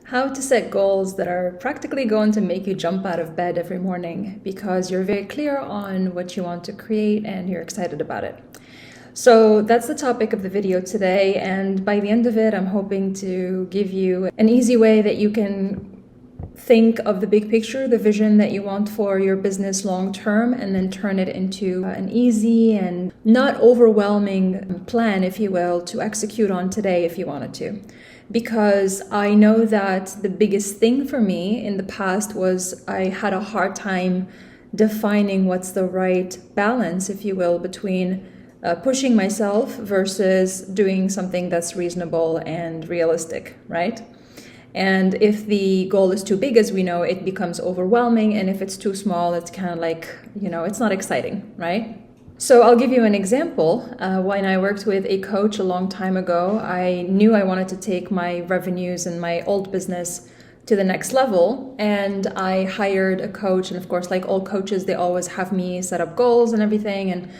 How to set goals that are practically going to make you jump out of bed every morning because you're very clear on what you want to create and you're excited about it. So that's the topic of the video today, and by the end of it, I'm hoping to give you an easy way that you can think of the big picture, the vision that you want for your business long term, and then turn it into an easy and not overwhelming plan, if you will, to execute on today if you wanted to. Because I know that the biggest thing for me in the past was I had a hard time defining what's the right balance, if you will, between pushing myself versus doing something that's reasonable and realistic, right? And if the goal is too big, as we know, it becomes overwhelming. And if it's too small, it's kind of like, it's not exciting, right? So I'll give you an example. When I worked with a coach a long time ago, I knew I wanted to take my revenues and my old business to the next level. And I hired a coach. And of course, like all coaches, they always have me set up goals and everything. And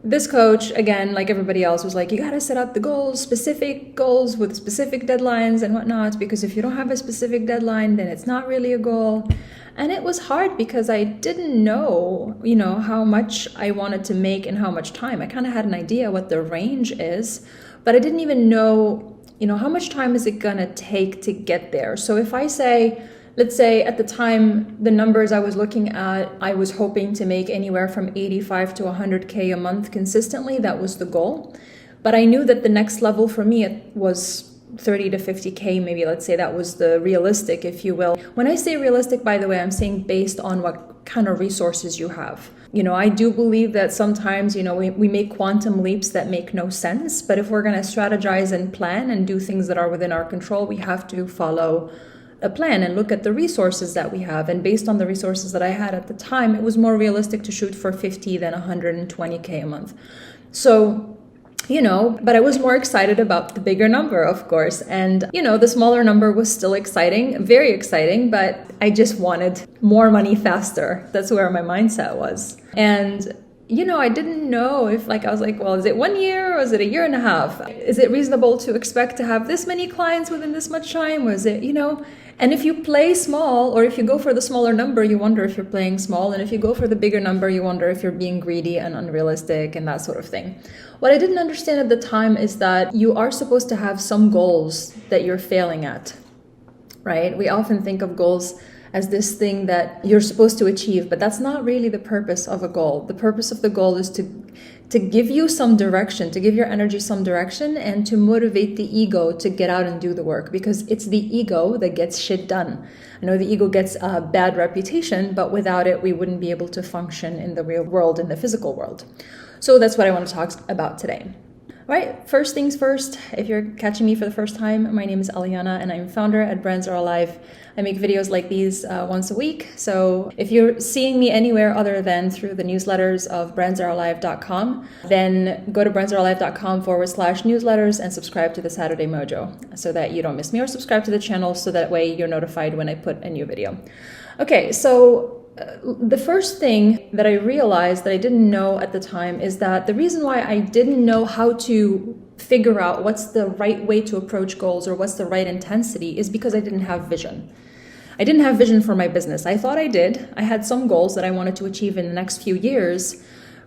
this coach, again, like everybody else, was like, you got to set up the goals, specific goals with specific deadlines and whatnot, because if you don't have a specific deadline, then it's not really a goal. And it was hard because I didn't know, how much I wanted to make and how much time. I kind of had an idea what the range is, but I didn't even know, how much time is it going to take to get there. So if I say, let's say at the time, the numbers I was looking at, I was hoping to make anywhere from 85 to 100K a month consistently. That was the goal. But I knew that the next level for me was 30 to 50K, maybe. Let's say that was the realistic, if you will. When I say realistic, by the way, I'm saying based on what kind of resources you have. I do believe that sometimes, we make quantum leaps that make no sense. But if we're going to strategize and plan and do things that are within our control, we have to follow a plan and look at the resources that we have. And based on the resources that I had at the time, it was more realistic to shoot for 50 than 120K a month. So, but I was more excited about the bigger number, of course. And, the smaller number was still exciting, very exciting, but I just wanted more money faster. That's where my mindset was. And I didn't know if I was like, well, is it 1 year or is it a year and a half? Is it reasonable to expect to have this many clients within this much time? Was it, and if you play small, or if you go for the smaller number, you wonder if you're playing small. And if you go for the bigger number, you wonder if you're being greedy and unrealistic and that sort of thing. What I didn't understand at the time is that you are supposed to have some goals that you're failing at, right? We often think of goals as this thing that you're supposed to achieve, but that's not really the purpose of a goal. The purpose of the goal is to give you some direction, to give your energy some direction, and to motivate the ego to get out and do the work, because it's the ego that gets shit done. I know the ego gets a bad reputation, but without it, we wouldn't be able to function in the real world, in the physical world. So that's what I want to talk about today. All right, first things first, if you're catching me for the first time, my name is Aliana and I'm founder at Brands Are Alive. I make videos like these once a week. So if you're seeing me anywhere other than through the newsletters of brandsarealive.com, then go to brandsarealive.com/newsletters and subscribe to the Saturday Mojo so that you don't miss me, or subscribe to the channel so that way you're notified when I put a new video. Okay, so the first thing that I realized that I didn't know at the time is that the reason why I didn't know how to figure out what's the right way to approach goals or what's the right intensity is because I didn't have vision. I didn't have vision for my business. I thought I did. I had some goals that I wanted to achieve in the next few years.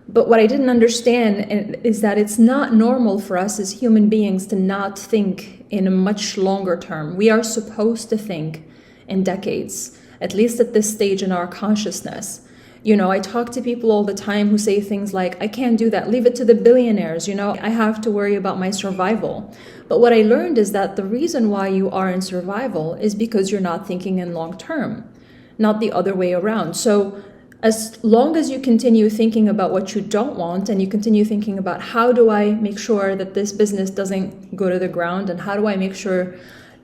But what I didn't understand is that it's not normal for us as human beings to not think in a much longer term. We are supposed to think in decades, at least at this stage in our consciousness. I talk to people all the time who say things like, I can't do that, leave it to the billionaires, I have to worry about my survival. But what I learned is that the reason why you are in survival is because you're not thinking in long term, not the other way around. So as long as you continue thinking about what you don't want, and you continue thinking about how do I make sure that this business doesn't go to the ground, and how do I make sure,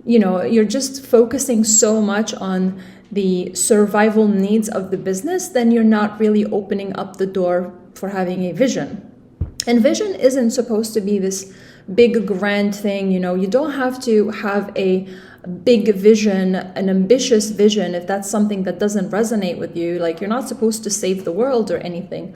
you're just focusing so much on the survival needs of the business, then you're not really opening up the door for having a vision. And vision isn't supposed to be this big grand thing. You don't have to have a big vision, an ambitious vision, if that's something that doesn't resonate with you. Like, you're not supposed to save the world or anything,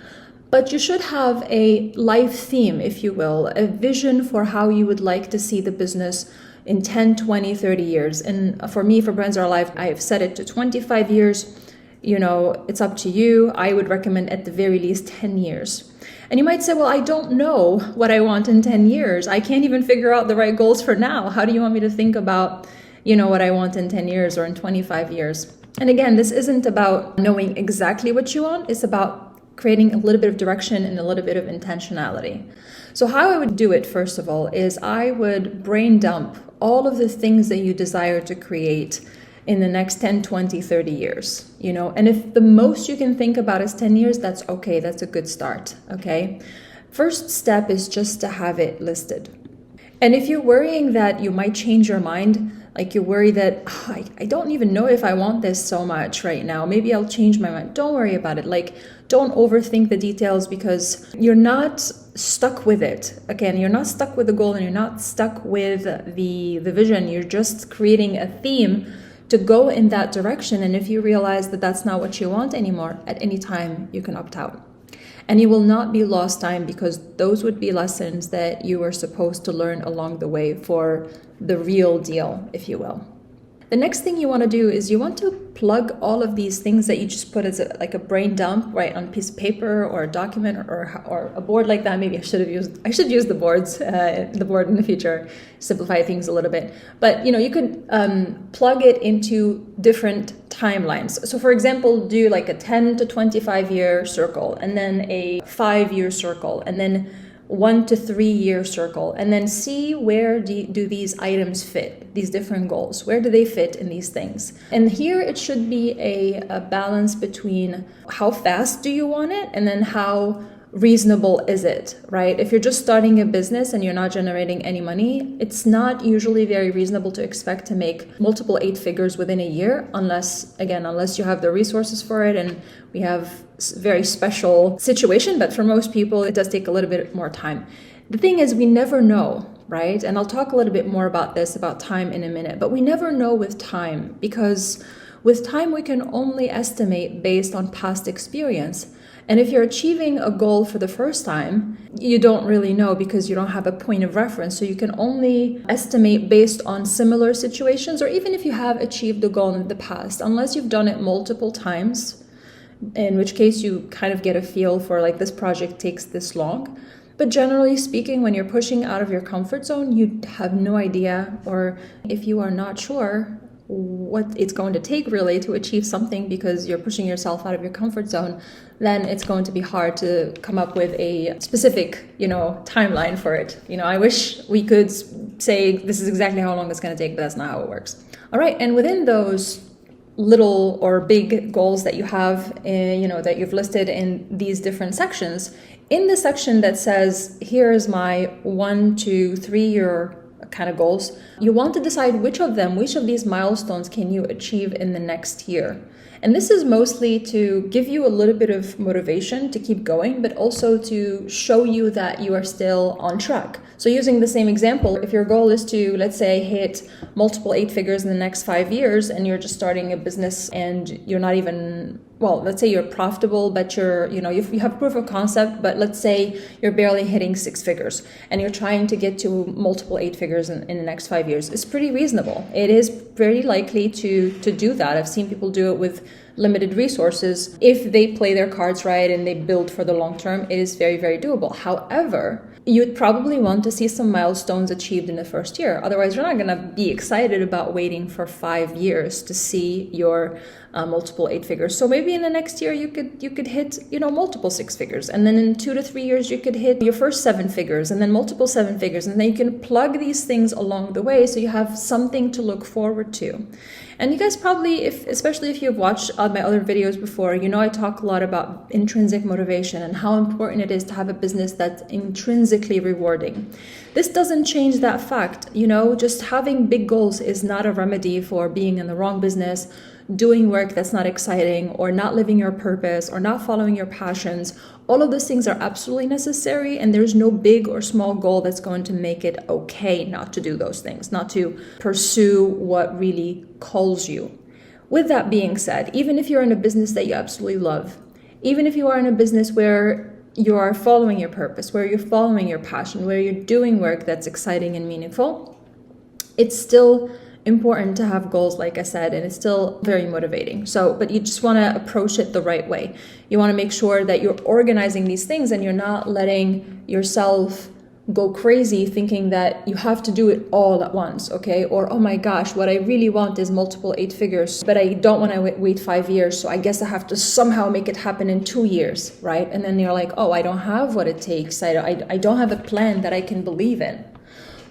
but you should have a life theme, if you will, a vision for how you would like to see the business in 10, 20, 30 years. And for me, for Brands Are Alive, I've set it to 25 years. It's up to you. I would recommend at the very least 10 years. And you might say, well, I don't know what I want in 10 years. I can't even figure out the right goals for now. How do you want me to think about, what I want in 10 years or in 25 years? And again, this isn't about knowing exactly what you want. It's about creating a little bit of direction and a little bit of intentionality. So how I would do it, first of all, is I would brain dump all of the things that you desire to create in the next 10, 20, 30 years, and if the most you can think about is 10 years, that's okay. That's a good start. Okay. First step is just to have it listed. And if you're worrying that you might change your mind, like you worry that I don't even know if I want this so much right now, maybe I'll change my mind. Don't worry about it. Like, don't overthink the details, because you're not stuck with it. Again, you're not stuck with the goal, and you're not stuck with the vision. You're just creating a theme to go in that direction. And if you realize that that's not what you want anymore, at any time you can opt out. And you will not be lost time, because those would be lessons that you were supposed to learn along the way for the real deal, if you will. The next thing you want to do is you want to plug all of these things that you just put as like a brain dump, right, on a piece of paper or a document or a board like that. Maybe I should use the board in the future, simplify things a little bit. But you could plug it into different timelines. So for example, do like a 10 to 25 year circle, and then a 5-year circle, and then 1 to 3 year circle, and then see where do these items fit, these different goals, where do they fit in these things. And here it should be a balance between how fast do you want it, and then how reasonable is it, right? If you're just starting a business and you're not generating any money, it's not usually very reasonable to expect to make multiple 8 figures within a year, unless you have the resources for it. And we have very special situation, but for most people, it does take a little bit more time. The thing is, we never know, right? And I'll talk a little bit more about time in a minute, but we never know with time, because with time, we can only estimate based on past experience. And if you're achieving a goal for the first time, you don't really know, because you don't have a point of reference. So you can only estimate based on similar situations, or even if you have achieved a goal in the past, unless you've done it multiple times, in which case you kind of get a feel for like, this project takes this long. But generally speaking, when you're pushing out of your comfort zone, you have no idea, or if you are not sure what it's going to take really to achieve something, because you're pushing yourself out of your comfort zone, then it's going to be hard to come up with a specific, timeline for it. I wish we could say this is exactly how long it's going to take, but that's not how it works. All right. And within those little or big goals that you have, that you've listed in these different sections, in the section that says, here's my 1 to 3 year kind of goals, you want to decide which of these milestones can you achieve in the next year. And this is mostly to give you a little bit of motivation to keep going, but also to show you that you are still on track. So using the same example, if your goal is to, let's say, hit multiple 8 figures in the next 5 years, and you're just starting a business and you're not even, let's say you're profitable, but you have proof of concept, but let's say you're barely hitting 6 figures and you're trying to get to multiple 8 figures in the next 5 years. It's pretty reasonable. It is very likely to do that. I've seen people do it with limited resources. If they play their cards right and they build for the long term, it is very, very doable. However, you'd probably want to see some milestones achieved in the first year. Otherwise, you're not going to be excited about waiting for 5 years to see your multiple 8 figures. So maybe in the next year you could hit multiple 6 figures, and then in 2 to 3 years you could hit your first 7 figures, and then multiple 7 figures, and then you can plug these things along the way so you have something to look forward to. And you guys probably, especially if you've watched my other videos before, I talk a lot about intrinsic motivation and how important it is to have a business that's intrinsically rewarding. This doesn't change that fact. Just having big goals is not a remedy for being in the wrong business, doing work that's not exciting, or not living your purpose, or not following your passions. All of those things are absolutely necessary, and there's no big or small goal that's going to make it okay not to do those things, not to pursue what really calls you. With that being said, even if you're in a business that you absolutely love, even if you are in a business where you are following your purpose, where you're following your passion, where you're doing work that's exciting and meaningful, it's still important to have goals, like I said, and it's still very motivating. So, but you just want to approach it the right way. You want to make sure that you're organizing these things and you're not letting yourself go crazy thinking that you have to do it all at once, okay? Or, oh my gosh, what I really want is multiple 8 figures, but I don't want to wait 5 years, so I guess I have to somehow make it happen in 2 years, right? And then you're like, oh, I don't have what it takes. I don't have a plan that I can believe in,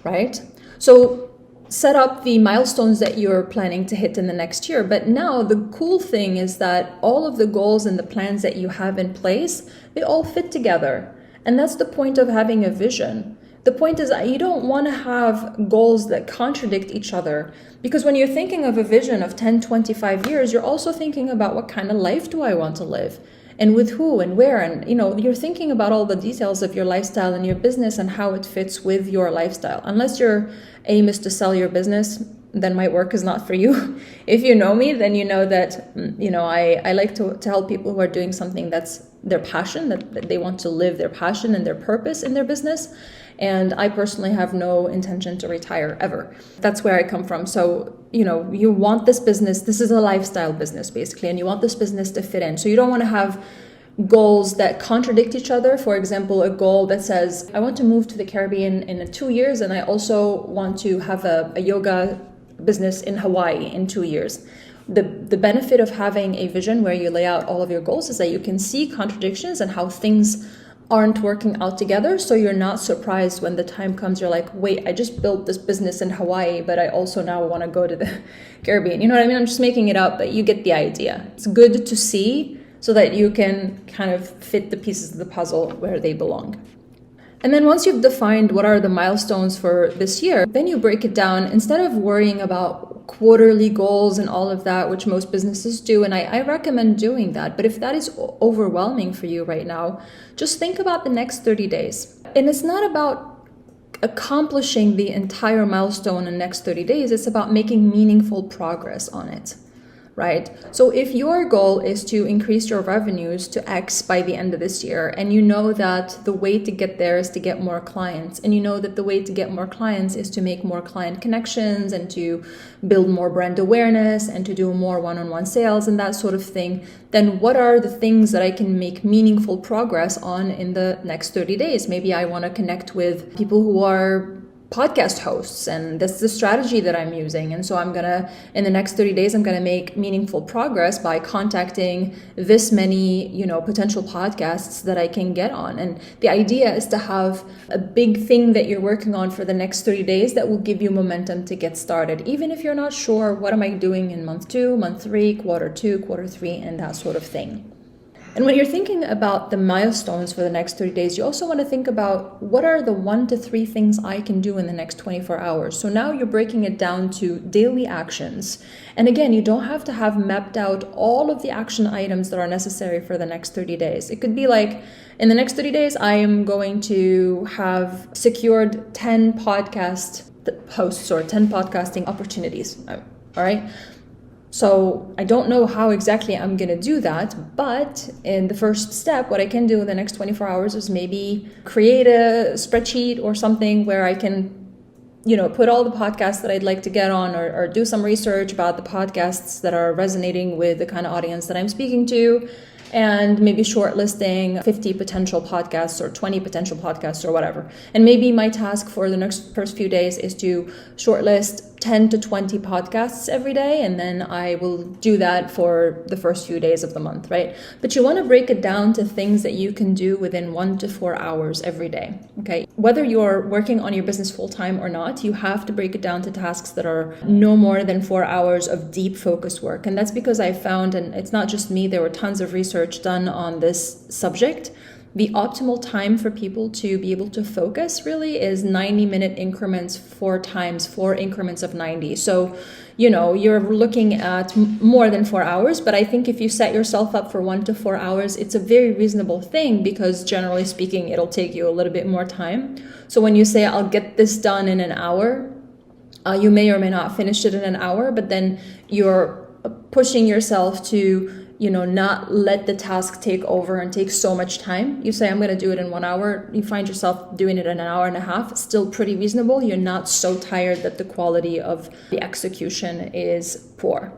right? So set up the milestones that you're planning to hit in the next year. But now the cool thing is that all of the goals and the plans that you have in place, they all fit together. And that's the point of having a vision. The point is that you don't want to have goals that contradict each other, because when you're thinking of a vision of 10, 25 years, you're also thinking about what kind of life do I want to live, and with who and where, and you're thinking about all the details of your lifestyle and your business and how it fits with your lifestyle. Unless your aim is to sell your business, then my work is not for you. If you know me, then you know that I like to help people who are doing something that's their passion, that they want to live their passion and their purpose in their business. And I personally have no intention to retire ever. That's where I come from. So, you want this business, this is a lifestyle business basically, and you want this business to fit in. So you don't want to have goals that contradict each other. For example, a goal that says, I want to move to the Caribbean in 2 years, and I also want to have a yoga business in Hawaii in 2 years. The benefit of having a vision where you lay out all of your goals is that you can see contradictions and how things aren't working out together, so you're not surprised when the time comes. You're like, wait, I just built this business in Hawaii, but I also now want to go to the Caribbean. You know what I mean? I'm just making it up, but you get the idea. It's good to see so that you can kind of fit the pieces of the puzzle where they belong. And then once you've defined what are the milestones for this year, then you break it down. Instead of worrying about quarterly goals and all of that, which most businesses do, and I recommend doing that. But if that is overwhelming for you right now, just think about the next 30 days. And it's not about accomplishing the entire milestone in the next 30 days. It's about making meaningful progress on it. Right? So if your goal is to increase your revenues to X by the end of this year, and you know that the way to get there is to get more clients, and you know that the way to get more clients is to make more client connections and to build more brand awareness and to do more one-on-one sales and that sort of thing, then what are the things that I can make meaningful progress on in the next 30 days? Maybe I want to connect with people who are podcast hosts, and that's the strategy that I'm using. And so in the next 30 days, I'm gonna make meaningful progress by contacting this many, potential podcasts that I can get on. And the idea is to have a big thing that you're working on for the next 30 days that will give you momentum to get started, even if you're not sure, what am I doing in month 2, month 3, quarter 2, quarter 3, and that sort of thing. And when you're thinking about the milestones for the next 30 days, you also want to think about what are the 1 to 3 things I can do in the next 24 hours. So now you're breaking it down to daily actions. And again, you don't have to have mapped out all of the action items that are necessary for the next 30 days. It could be like, in the next 30 days, I am going to have secured 10 podcast hosts or 10 podcasting opportunities. All right. So I don't know how exactly I'm going to do that, but in the first step, what I can do in the next 24 hours is maybe create a spreadsheet or something where I can, put all the podcasts that I'd like to get on, or do some research about the podcasts that are resonating with the kind of audience that I'm speaking to, and maybe shortlisting 50 potential podcasts or 20 potential podcasts or whatever. And maybe my task for the first few days is to shortlist 10 to 20 podcasts every day, and then I will do that for the first few days of the month, right? But you want to break it down to things that you can do within 1 to 4 hours every day, okay? Whether you're working on your business full-time or not, you have to break it down to tasks that are no more than 4 hours of deep focused work. And that's because I found, and it's not just me, there were tons of research done on this subject, the optimal time for people to be able to focus really is 90-minute increments, 4 times 4 increments of 90. So, you're looking at more than 4 hours, but I think if you set yourself up for 1 to 4 hours, it's a very reasonable thing, because generally speaking, it'll take you a little bit more time. So when you say, I'll get this done in an hour, you may or may not finish it in an hour, but then you're pushing yourself to not let the task take over and take so much time. You say, I'm going to do it in 1 hour. You find yourself doing it in an hour and a half. It's still pretty reasonable. You're not so tired that the quality of the execution is poor.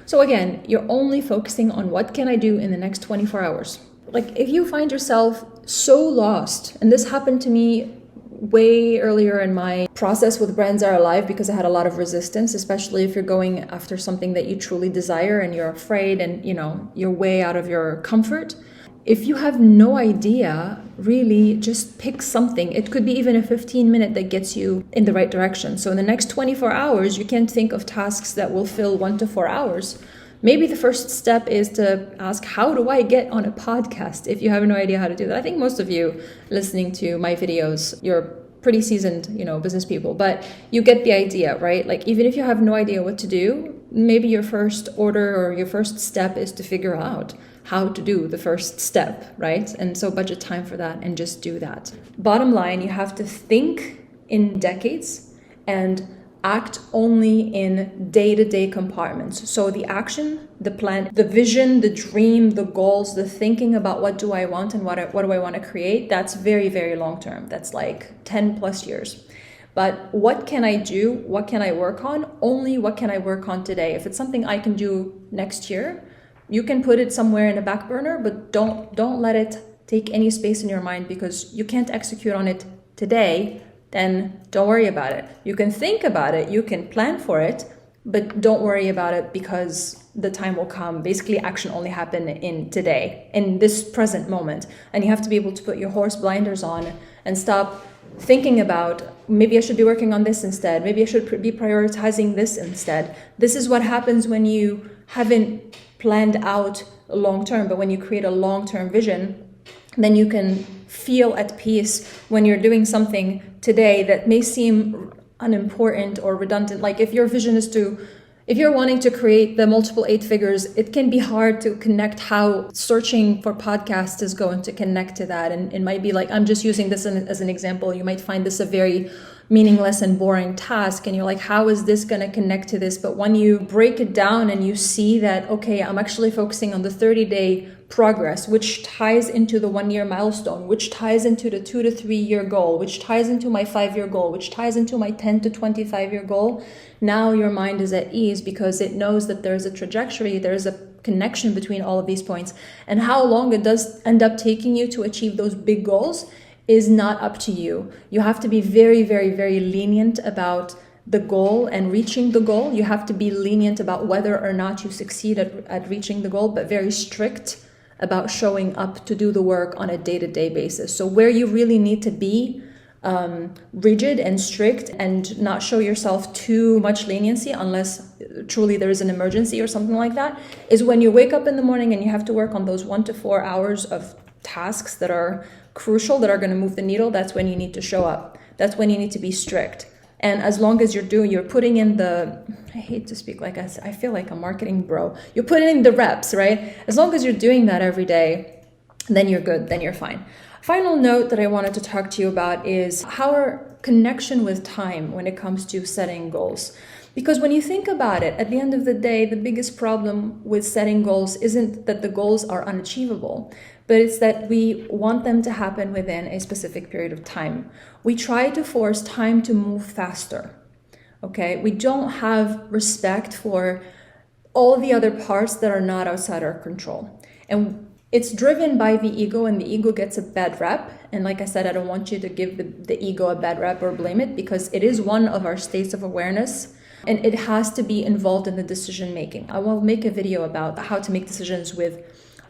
So again, you're only focusing on what can I do in the next 24 hours. Like if you find yourself so lost, and this happened to me way earlier in my process with Brands Are Alive, because I had a lot of resistance, especially if you're going after something that you truly desire and you're afraid and you're way out of your comfort. If you have no idea, really just pick something. It could be even a 15-minute that gets you in the right direction. So in the next 24 hours, you can think of tasks that will fill 1 to 4 hours. Maybe the first step is to ask, how do I get on a podcast? If you have no idea how to do that. I think most of you listening to my videos, you're pretty seasoned, business people, but you get the idea, right? Like even if you have no idea what to do, maybe your first order or your first step is to figure out how to do the first step, right? And so budget time for that and just do that. Bottom line, you have to think in decades and act only in day-to-day compartments. So the action, the plan, the vision, the dream, the goals, the thinking about what do I want and what do I want to create, that's very, very long term. That's like 10 plus years. But what can I do? What can I work on? Only what can I work on today? If it's something I can do next year, you can put it somewhere in a back burner, but don't let it take any space in your mind, because you can't execute on it today. Then don't worry about it. You can think about it, you can plan for it, but don't worry about it because the time will come. Basically, action only happen in today, in this present moment. And you have to be able to put your horse blinders on and stop thinking about, maybe I should be working on this instead. Maybe I should be prioritizing this instead. This is what happens when you haven't planned out long term, but when you create a long-term vision, then you can feel at peace when you're doing something today that may seem unimportant or redundant. Like if your vision is if you're wanting to create the multiple 8 figures, it can be hard to connect how searching for podcasts is going to connect to that. And it might be like, I'm just using this as an example. You might find this a very meaningless and boring task. And you're like, how is this going to connect to this? But when you break it down and you see that, okay, I'm actually focusing on the 30-day progress, which ties into the 1-year milestone, which ties into the 2 to 3 year goal, which ties into my 5-year goal, which ties into my 10 to 25-year goal. Now your mind is at ease because it knows that there's a trajectory, there's a connection between all of these points. And how long it does end up taking you to achieve those big goals is not up to you. You have to be very, very, very lenient about the goal and reaching the goal. You have to be lenient about whether or not you succeed at reaching the goal, but very strict about showing up to do the work on a day-to-day basis. So where you really need to be rigid and strict and not show yourself too much leniency unless truly there is an emergency or something like that, is when you wake up in the morning and you have to work on those 1 to 4 hours of tasks that are crucial, that are going to move the needle. That's when you need to show up. That's when you need to be strict. And as long as you're putting in I hate to speak like I feel like a marketing bro. You're putting in the reps, right? As long as you're doing that every day, then you're good, then you're fine. Final note that I wanted to talk to you about is our connection with time when it comes to setting goals. Because when you think about it, at the end of the day, the biggest problem with setting goals isn't that the goals are unachievable, but it's that we want them to happen within a specific period of time. We try to force time to move faster, okay? We don't have respect for all the other parts that are not outside our control. And it's driven by the ego, and the ego gets a bad rep. And like I said, I don't want you to give the ego a bad rep or blame it, because it is one of our states of awareness, and it has to be involved in the decision making. I will make a video about how to make decisions with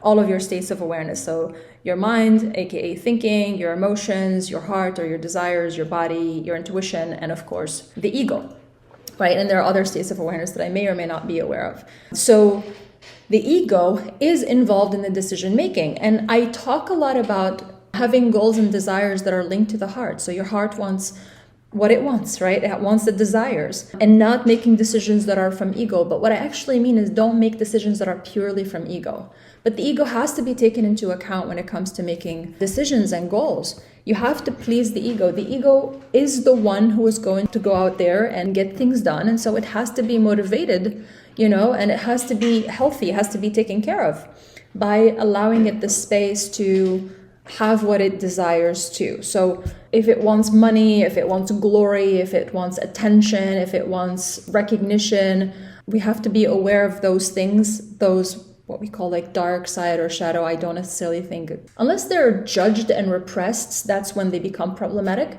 all of your states of awareness. So your mind, aka thinking, your emotions, your heart or your desires, your body, your intuition, and of course the ego, right? And there are other states of awareness that I may or may not be aware of. So the ego is involved in the decision making. And I talk a lot about having goals and desires that are linked to the heart. So your heart wants what it wants, right? It wants the desires, and not making decisions that are from ego. But what I actually mean is don't make decisions that are purely from ego. But the ego has to be taken into account when it comes to making decisions and goals. You have to please the ego. The ego is the one who is going to go out there and get things done. And so it has to be motivated, and it has to be healthy, it has to be taken care of by allowing it the space to have what it desires to. So if it wants money, if it wants glory, if it wants attention, if it wants recognition, we have to be aware of those things, those what we call like dark side or shadow. I don't necessarily think, unless they're judged and repressed, that's when they become problematic.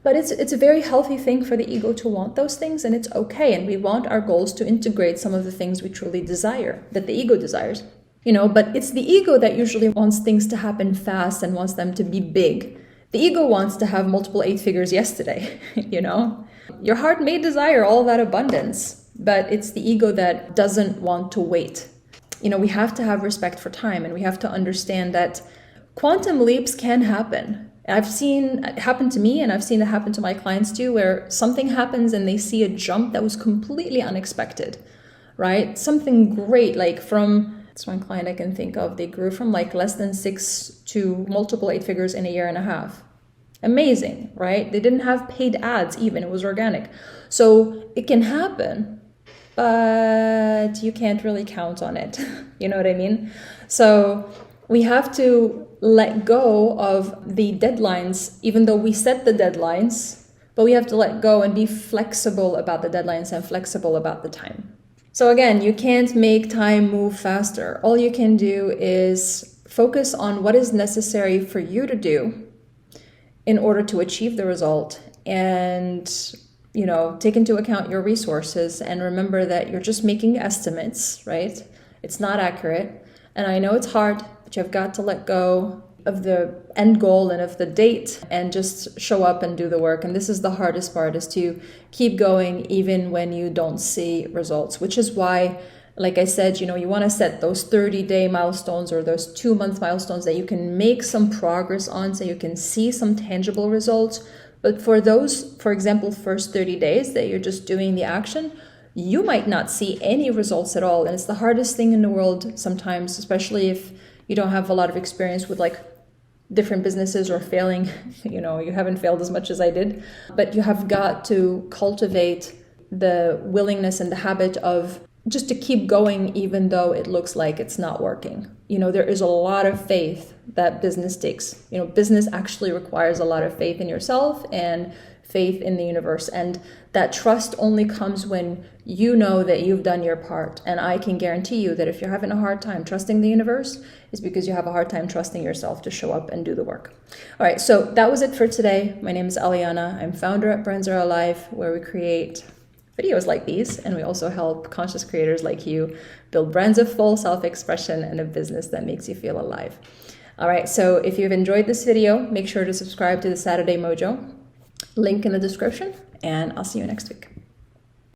But it's a very healthy thing for the ego to want those things, and it's okay. And we want our goals to integrate some of the things we truly desire, that the ego desires. But it's the ego that usually wants things to happen fast and wants them to be big. The ego wants to have multiple 8 figures yesterday, Your heart may desire all that abundance, but it's the ego that doesn't want to wait. We have to have respect for time, and we have to understand that quantum leaps can happen. I've seen it happen to me, and I've seen it happen to my clients too, where something happens and they see a jump that was completely unexpected, right? Something great, like it's one client I can think of, they grew from like less than 6 to multiple 8 figures in a year and a half. Amazing, right? They didn't have paid ads even, it was organic. So it can happen, but you can't really count on it. You know what I mean? So we have to let go of the deadlines, even though we set the deadlines, but we have to let go and be flexible about the deadlines and flexible about the time. So again, you can't make time move faster. All you can do is focus on what is necessary for you to do in order to achieve the result, and take into account your resources, and remember that you're just making estimates, right? It's not accurate. And I know it's hard, but you've got to let go of the end goal and of the date and just show up and do the work. And this is the hardest part, is to keep going even when you don't see results, which is why, like I said, you want to set those 30-day milestones or those 2-month milestones that you can make some progress on, so you can see some tangible results. But for those, for example, first 30 days that you're just doing the action, you might not see any results at all. And it's the hardest thing in the world sometimes, especially if you don't have a lot of experience with like different businesses or failing. You haven't failed as much as I did, but you have got to cultivate the willingness and the habit of just to keep going, even though it looks like it's not working. There is a lot of faith that business takes. Business actually requires a lot of faith in yourself and faith in the universe. And that trust only comes when you know that you've done your part. And I can guarantee you that if you're having a hard time trusting the universe, it's because you have a hard time trusting yourself to show up and do the work. All right, so that was it for today. My name is Aliana. I'm founder at Brands Are Alive, where we create videos like these, and we also help conscious creators like you build brands of full self-expression and a business that makes you feel alive. All right, so if you've enjoyed this video, make sure to subscribe to the Saturday Mojo. Link in the description, and I'll see you next week.